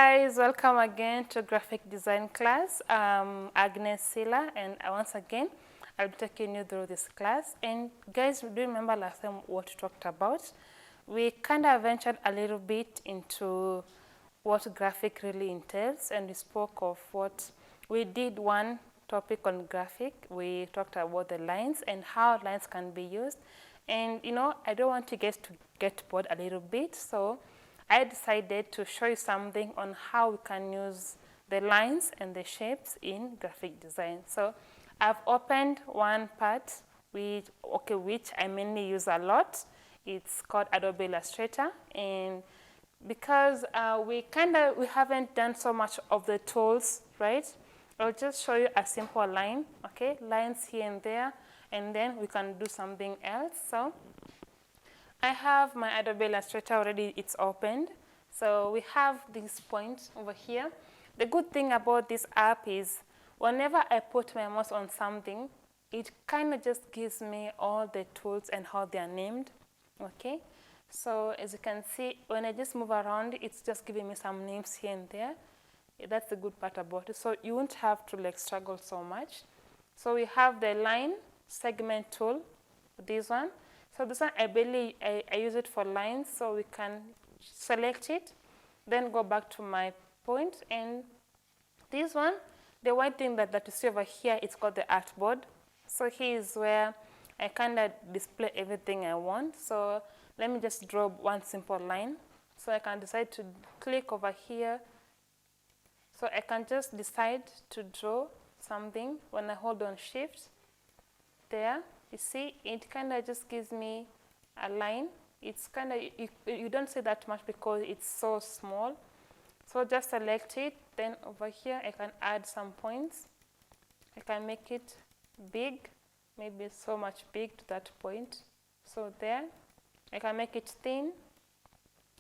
guys, welcome again to graphic design class. Agnes Sila, and once again I'll be taking you through this class. And guys, do you remember last time what we talked about? We kind of ventured a little bit into what graphic really entails, and we spoke of what we did. One topic on graphic, we talked about the lines and how lines can be used. And you know, I don't want you guys to get bored a little bit, so I decided to show you something on how we can use the lines and the shapes in graphic design. So I've opened one part which I mainly use a lot. It's called Adobe Illustrator, and because we haven't done so much of the tools, right? I'll just show you a simple line, okay? Lines here and there, and then we can do something else. So I have my Adobe Illustrator already, it's opened. So we have this point over here. The good thing about this app is whenever I put my mouse on something, it kind of just gives me all the tools and how they are named, okay? So as you can see, when I just move around, it's just giving me some names here and there. That's the good part about it. So you won't have to like struggle so much. So we have the line segment tool, this one. So this one, I use it for lines, so we can select it, then go back to my point. And this one, the white thing that you see over here, it's called the artboard. So here is where I kind of display everything I want. So let me just draw one simple line. So I can decide to click over here. So I can just decide to draw something when I hold on Shift. There, you see, it kind of just gives me a line. It's kind of, you don't see that much because it's so small. So just select it. Then over here, I can add some points. I can make it big, maybe so much big to that point. So there, I can make it thin.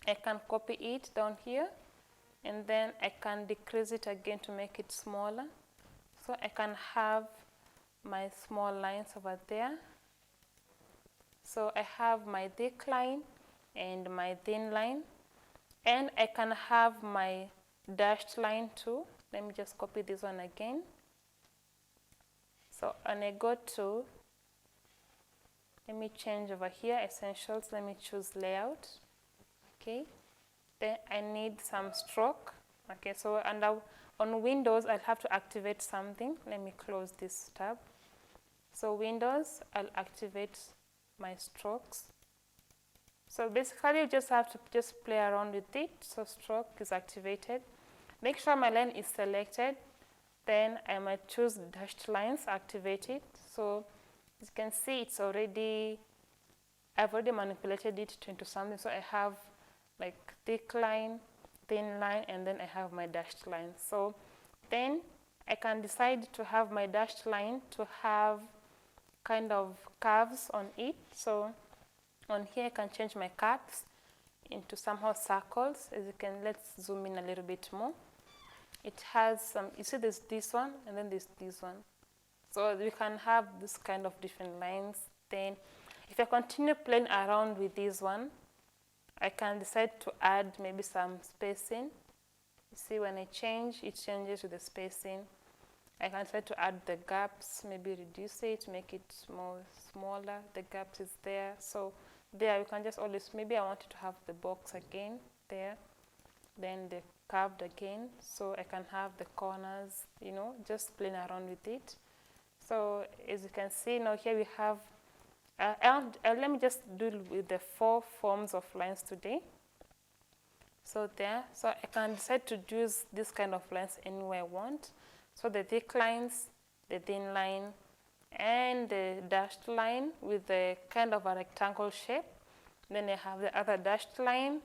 I can copy it down here. And then I can decrease it again to make it smaller. So I can have my small lines over there. So I have my thick line and my thin line. And I can have my dashed line too. Let me just copy this one again. So when I go to, let me change over here, essentials, let me choose layout. Okay. Then I need some stroke. Okay, so on Windows, I'll have to activate something. Let me close this tab. So Windows, I'll activate my strokes. So basically, you just have to just play around with it. So stroke is activated. Make sure my line is selected. Then I might choose dashed lines, activate it. So as you can see, I've already manipulated it into something. So I have like thick line, thin line, and then I have my dashed line. So then I can decide to have my dashed line to have kind of curves on it. So on here I can change my curves into somehow circles. As you can, let's zoom in a little bit more. It has some, you see there's this one and then there's this one. So you can have this kind of different lines. Then if I continue playing around with this one, I can decide to add maybe some spacing. You see when I change, it changes to the spacing. I can decide to add the gaps, maybe reduce it, make it smaller. The gaps is there. So there you can just always, maybe I wanted to have the box again there, then the curved again. So I can have the corners, you know, just playing around with it. So as you can see now here we have, let me just deal with the 4 forms of lines today. So there, so I can decide to use this kind of lines anywhere I want. So the thick lines, the thin line, and the dashed line with the kind of a rectangle shape. Then I have the other dashed line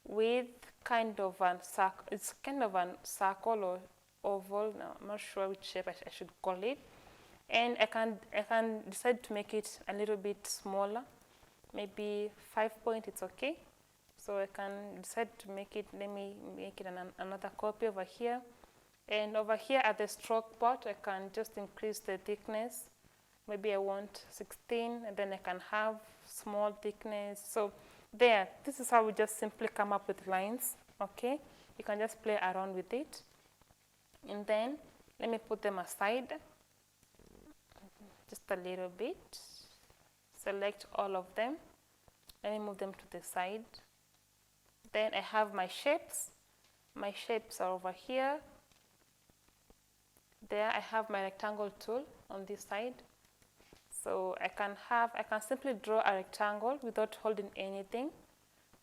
with kind of a circle. It's kind of a circle or oval. Now, I'm not sure which shape I should call it. And I can decide to make it a little bit smaller, maybe 5 point, it's okay. So I can decide to make it, let me make it another copy over here. And over here at the stroke part, I can just increase the thickness. Maybe I want 16, and then I can have small thickness. So there, this is how we just simply come up with lines, okay? you can just play around with it. And then let me put them aside just a little bit. Select all of them. Let me move them to the side. Then I have my shapes. My shapes are over here. There I have my rectangle tool on this side. So I can simply draw a rectangle without holding anything.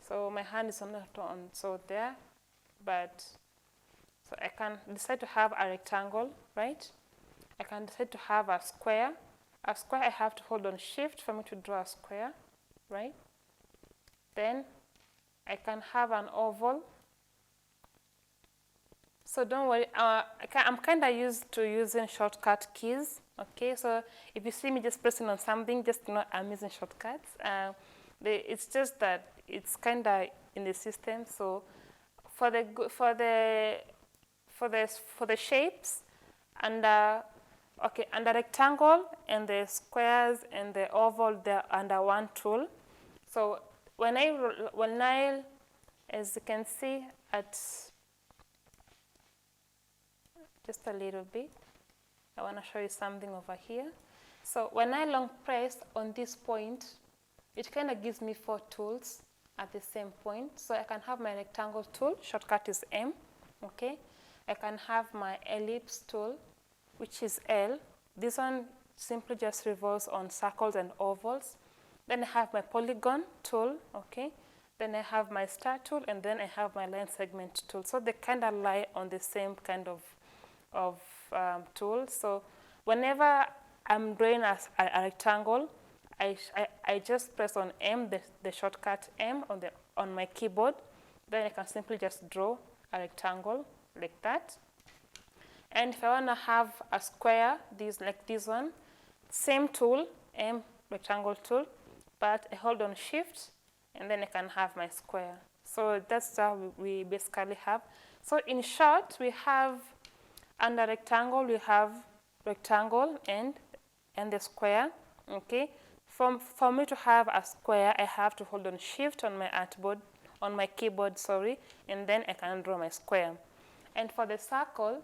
So my hand is not on, so there, but so I can decide to have a rectangle, right? I can decide to have a square. A square, I have to hold on shift for me to draw a square, right? Then I can have an oval. So don't worry, I'm kind of used to using shortcut keys, okay? So if you see me just pressing on something, just know I'm using shortcuts. It's just that it's kind of in the system. So for the shapes, under rectangle and the squares and the oval, they're under one tool. So when I, as you can see at just a little bit, I want to show you something over here. So when I long press on this point, it kind of gives me 4 tools at the same point. So I can have my rectangle tool, shortcut is M, okay? I can have my ellipse tool, which is L. This one simply just revolves on circles and ovals. Then I have my polygon tool, okay? Then I have my star tool, and then I have my line segment tool. So they kind of lie on the same kind of tool. So whenever I'm drawing a rectangle, I just press on M, the shortcut M on my keyboard. Then I can simply just draw a rectangle like that. And if I want to have a square, like this one, same tool, M, rectangle tool, but I hold on shift, and then I can have my square. So that's how we basically have. So in short, we have under rectangle, we have rectangle and the square, okay? For me to have a square, I have to hold on shift on my artboard, on my keyboard, sorry, and then I can draw my square. And for the circle,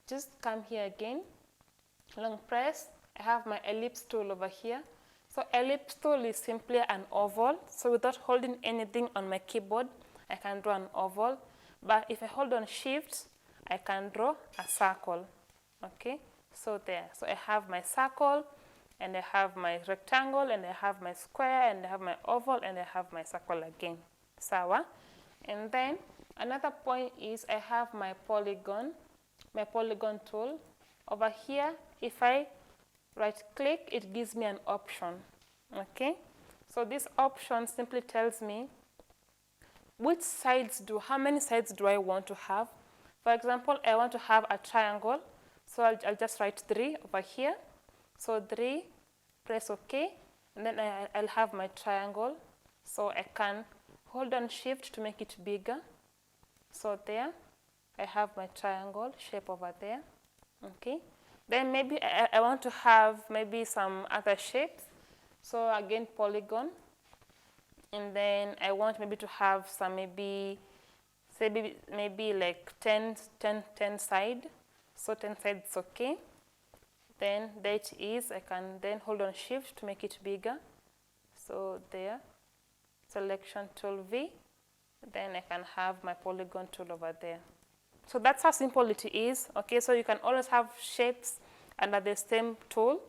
just come here again, long press, I have my ellipse tool over here. So ellipse tool is simply an oval. So without holding anything on my keyboard, I can draw an oval. But if I hold on shift, I can draw a circle, okay? So there, so I have my circle, and I have my rectangle, and I have my square, and I have my oval, and I have my circle again, sawa? And then another point is I have my polygon tool. Over here, if I right click, it gives me an option, okay? So this option simply tells me how many sides do I want to have. For example, I want to have a triangle, so I'll just write 3 over here. So 3, press OK, and then I'll have my triangle. So I can hold on shift to make it bigger. So there, I have my triangle shape over there, okay? Then maybe I want to have maybe some other shapes. So again, polygon. And then I want maybe to have some maybe like 10 side. So 10 sides, okay. Then there it is. I can then hold on shift to make it bigger. So there, selection tool V. Then I can have my polygon tool over there. So that's how simple it is, okay? So you can always have shapes under the same tool.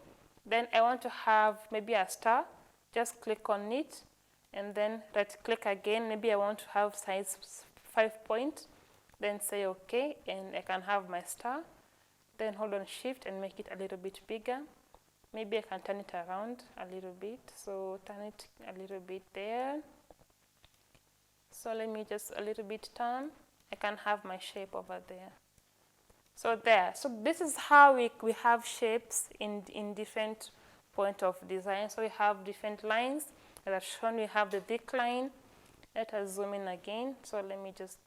Then I want to have maybe a star. Just click on it, and then right click again. Maybe I want to have size 5 point. Then say OK, and I can have my star. Then hold on shift and make it a little bit bigger. Maybe I can turn it around a little bit. So turn it a little bit there. So let me just a little bit turn. I can have my shape over there. So there. So this is how we have shapes in different point of design. So we have different lines. As I've shown, we have the thick line. Let us zoom in again. So let me just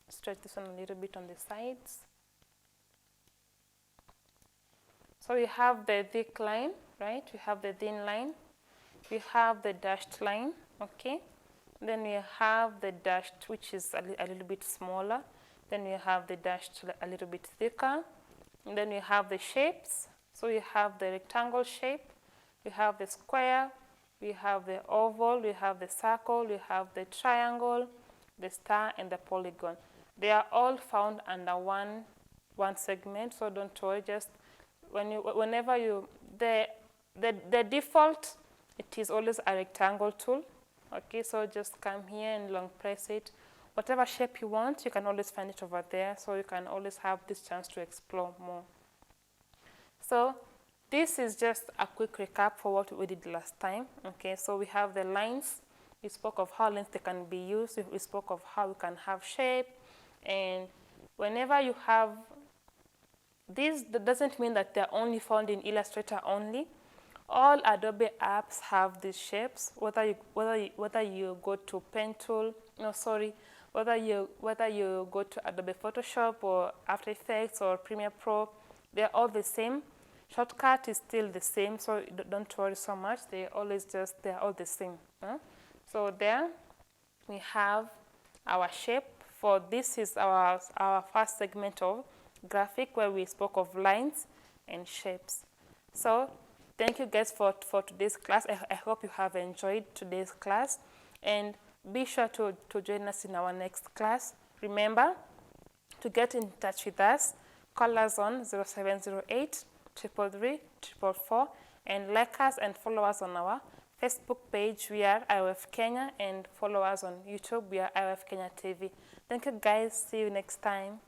stretch this one a little bit on the sides. So we have the thick line, right? We have the thin line. We have the dashed line, okay? Then we have the dashed, which is a little bit smaller. Then you have the dashed a little bit thicker. And then you have the shapes. So you have the rectangle shape, you have the square, we have the oval, we have the circle, we have the triangle, the star, and the polygon. They are all found under one segment, so don't worry. Just whenever you the default, it is always a rectangle tool. Okay, so just come here and long press it. Whatever shape you want, you can always find it over there, so you can always have this chance to explore more. So this is just a quick recap for what we did last time. Okay, so we have the lines. We spoke of how lines they can be used. We spoke of how we can have shape. And whenever you have this, that doesn't mean that they're only found in Illustrator only. All Adobe apps have these shapes. Whether you go to Pen Tool, whether you go to Adobe Photoshop or After Effects or Premiere Pro, they're all the same. Shortcut is still the same, so don't worry so much. They're all the same. So there we have our shape. For this is our first segment of graphic where we spoke of lines and shapes. So thank you guys for today's class. I hope you have enjoyed today's class, and be sure to join us in our next class. Remember to get in touch with us. Call us on 0708 333 444 and like us and follow us on our Facebook page. We are IOF Kenya, and follow us on YouTube. We are IOF Kenya TV. Thank you guys. See you next time.